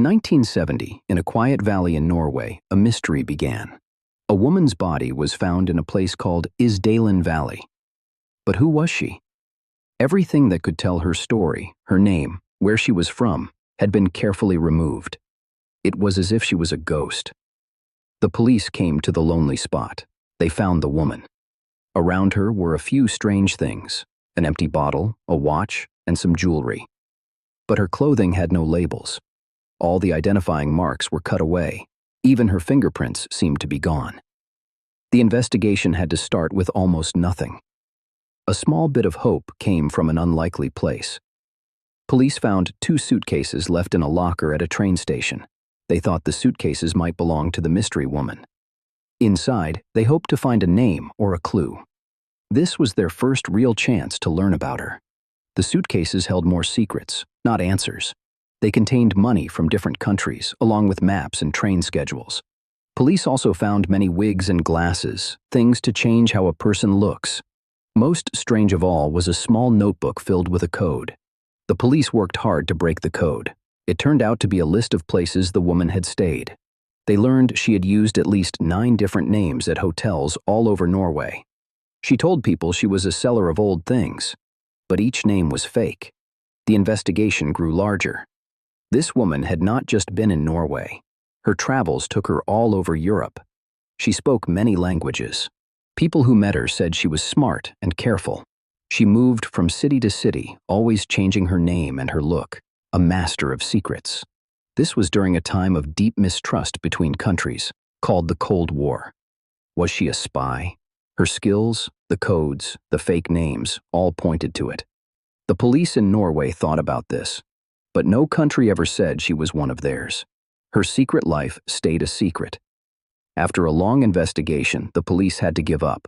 1970, in a quiet valley in Norway, a mystery began. A woman's body was found in a place called Isdal Valley. But who was she? Everything that could tell her story, her name, where she was from, had been carefully removed. It was as if she was a ghost. The police came to the lonely spot. They found the woman. Around her were a few strange things: an empty bottle, a watch, and some jewelry. But her clothing had no labels. All the identifying marks were cut away. Even her fingerprints seemed to be gone. The investigation had to start with almost nothing. A small bit of hope came from an unlikely place. Police found 2 suitcases left in a locker at a train station. They thought the suitcases might belong to the mystery woman. Inside, they hoped to find a name or a clue. This was their first real chance to learn about her. The suitcases held more secrets, not answers. They contained money from different countries, along with maps and train schedules. Police also found many wigs and glasses, things to change how a person looks. Most strange of all was a small notebook filled with a code. The police worked hard to break the code. It turned out to be a list of places the woman had stayed. They learned she had used at least 9 different names at hotels all over Norway. She told people she was a seller of old things, but each name was fake. The investigation grew larger. This woman had not just been in Norway. Her travels took her all over Europe. She spoke many languages. People who met her said she was smart and careful. She moved from city to city, always changing her name and her look, a master of secrets. This was during a time of deep mistrust between countries, called the Cold War. Was she a spy? Her skills, the codes, the fake names, all pointed to it. The police in Norway thought about this, but no country ever said she was one of theirs. Her secret life stayed a secret. After a long investigation, the police had to give up.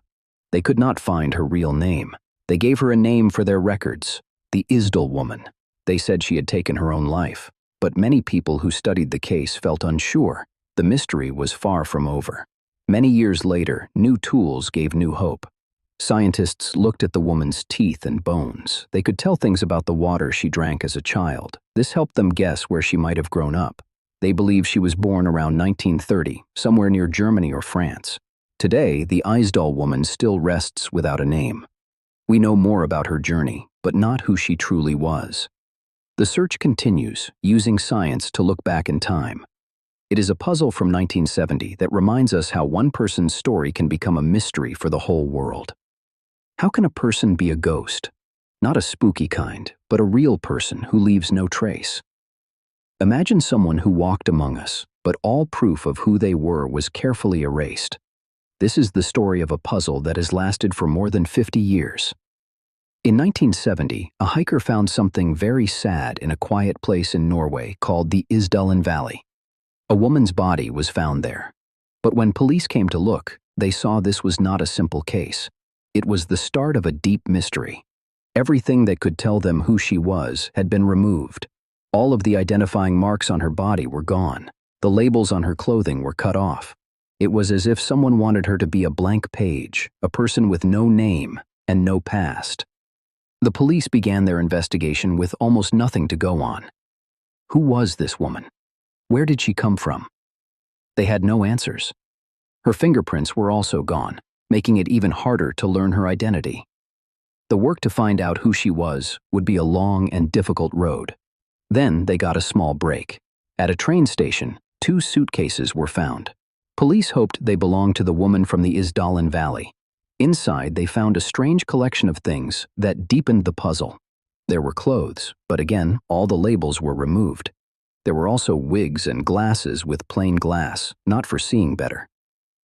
They could not find her real name. They gave her a name for their records, the Isdal Woman. They said she had taken her own life, but many people who studied the case felt unsure. The mystery was far from over. Many years later, new tools gave new hope. Scientists looked at the woman's teeth and bones. They could tell things about the water she drank as a child. This helped them guess where she might have grown up. They believe she was born around 1930, somewhere near Germany or France. Today, the Isdal Woman still rests without a name. We know more about her journey, but not who she truly was. The search continues, using science to look back in time. It is a puzzle from 1970 that reminds us how one person's story can become a mystery for the whole world. How can a person be a ghost? Not a spooky kind, but a real person who leaves no trace. Imagine someone who walked among us, but all proof of who they were was carefully erased. This is the story of a puzzle that has lasted for more than 50 years. In 1970, a hiker found something very sad in a quiet place in Norway called the Isdal Valley. A woman's body was found there. But when police came to look, they saw this was not a simple case. It was the start of a deep mystery. Everything that could tell them who she was had been removed. All of the identifying marks on her body were gone. The labels on her clothing were cut off. It was as if someone wanted her to be a blank page, a person with no name and no past. The police began their investigation with almost nothing to go on. Who was this woman? Where did she come from? They had no answers. Her fingerprints were also gone, making it even harder to learn her identity. The work to find out who she was would be a long and difficult road. Then they got a small break. At a train station, 2 suitcases were found. Police hoped they belonged to the woman from the Isdal Valley. Inside, they found a strange collection of things that deepened the puzzle. There were clothes, but again, all the labels were removed. There were also wigs and glasses with plain glass, not for seeing better.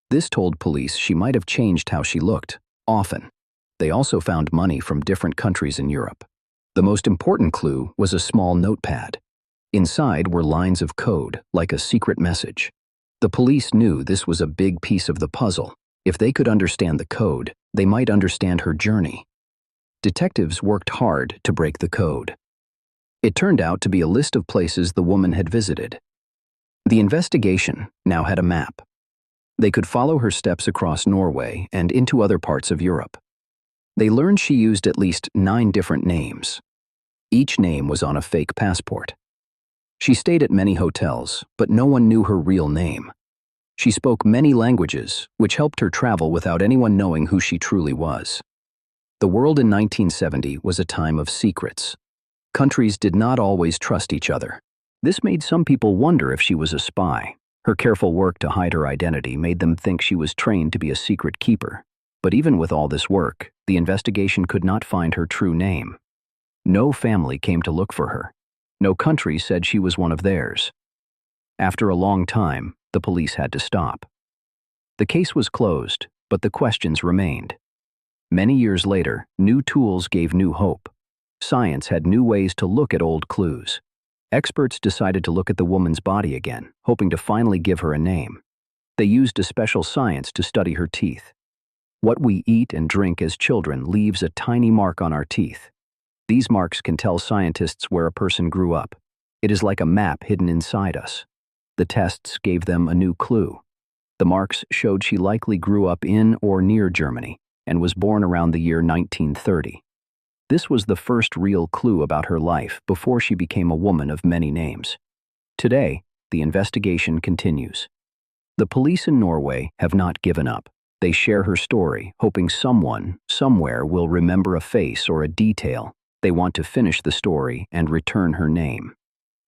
This told police she might have changed how she looked, often. They also found money from different countries in Europe. The most important clue was a small notepad. Inside were lines of code, like a secret message. The police knew this was a big piece of the puzzle. If they could understand the code, they might understand her journey. Detectives worked hard to break the code. It turned out to be a list of places the woman had visited. The investigation now had a map. They could follow her steps across Norway and into other parts of Europe. They learned she used at least 9 different names. Each name was on a fake passport. She stayed at many hotels, but no one knew her real name. She spoke many languages, which helped her travel without anyone knowing who she truly was. The world in 1970 was a time of secrets. Countries did not always trust each other. This made some people wonder if she was a spy. Her careful work to hide her identity made them think she was trained to be a secret keeper. But even with all this work, the investigation could not find her true name. No family came to look for her. No country said she was one of theirs. After a long time, the police had to stop. The case was closed, but the questions remained. Many years later, new tools gave new hope. Science had new ways to look at old clues. Experts decided to look at the woman's body again, hoping to finally give her a name. They used a special science to study her teeth. What we eat and drink as children leaves a tiny mark on our teeth. These marks can tell scientists where a person grew up. It is like a map hidden inside us. The tests gave them a new clue. The marks showed she likely grew up in or near Germany and was born around the year 1930. This was the first real clue about her life before she became a woman of many names. Today, the investigation continues. The police in Norway have not given up. They share her story, hoping someone, somewhere, will remember a face or a detail. They want to finish the story and return her name.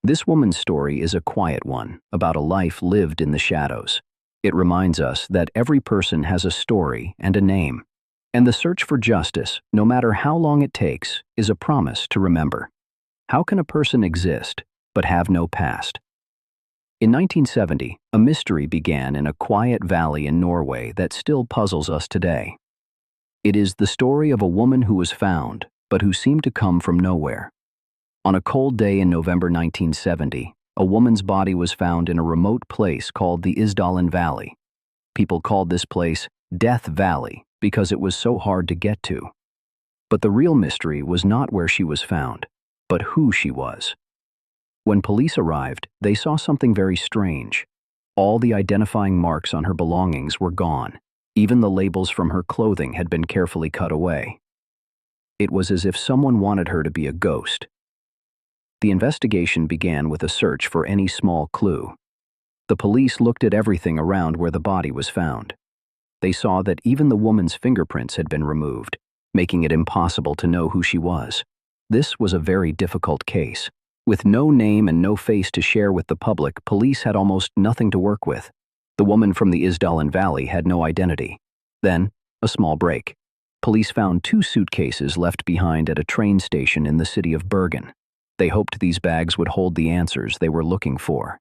This woman's story is a quiet one, about a life lived in the shadows. It reminds us that every person has a story and a name. And the search for justice, no matter how long it takes, is a promise to remember. How can a person exist but have no past? In 1970, a mystery began in a quiet valley in Norway that still puzzles us today. It is the story of a woman who was found, but who seemed to come from nowhere. On a cold day in November 1970, a woman's body was found in a remote place called the Isdal Valley. People called this place Death Valley because it was so hard to get to. But the real mystery was not where she was found, but who she was. When police arrived, they saw something very strange. All the identifying marks on her belongings were gone. Even the labels from her clothing had been carefully cut away. It was as if someone wanted her to be a ghost. The investigation began with a search for any small clue. The police looked at everything around where the body was found. They saw that even the woman's fingerprints had been removed, making it impossible to know who she was. This was a very difficult case. With no name and no face to share with the public, police had almost nothing to work with. The woman from the Isdal Valley had no identity. Then, a small break. Police found 2 suitcases left behind at a train station in the city of Bergen. They hoped these bags would hold the answers they were looking for.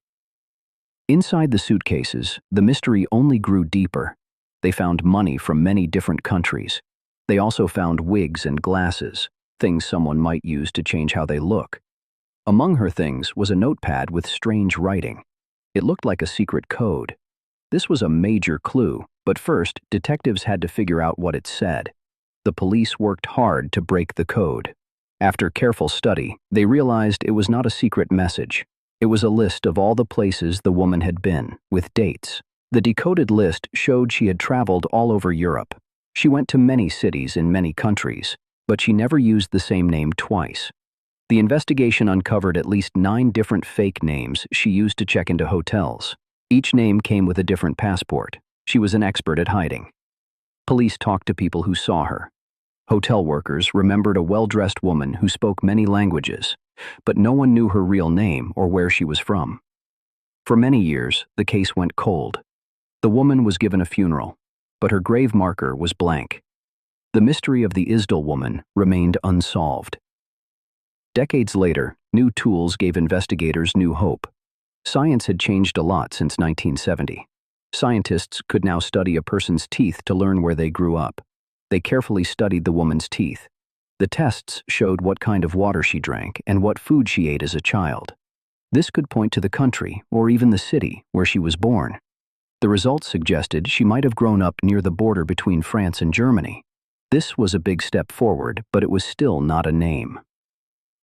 Inside the suitcases, the mystery only grew deeper. They found money from many different countries. They also found wigs and glasses, things someone might use to change how they look. Among her things was a notepad with strange writing. It looked like a secret code. This was a major clue, but first, detectives had to figure out what it said. The police worked hard to break the code. After careful study, they realized it was not a secret message. It was a list of all the places the woman had been, with dates. The decoded list showed she had traveled all over Europe. She went to many cities in many countries, but she never used the same name twice. The investigation uncovered at least 9 different fake names she used to check into hotels. Each name came with a different passport. She was an expert at hiding. Police talked to people who saw her. Hotel workers remembered a well-dressed woman who spoke many languages, but no one knew her real name or where she was from. For many years, the case went cold. The woman was given a funeral, but her grave marker was blank. The mystery of the Isdal woman remained unsolved. Decades later, new tools gave investigators new hope. Science had changed a lot since 1970. Scientists could now study a person's teeth to learn where they grew up. They carefully studied the woman's teeth. The tests showed what kind of water she drank and what food she ate as a child. This could point to the country or even the city where she was born. The results suggested she might have grown up near the border between France and Germany. This was a big step forward, but it was still not a name.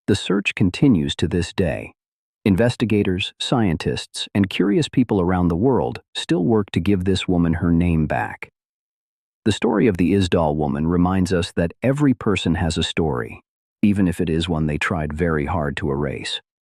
The search continues to this day. Investigators, scientists, and curious people around the world still work to give this woman her name back. The story of the Isdal woman reminds us that every person has a story, even if it is one they tried very hard to erase.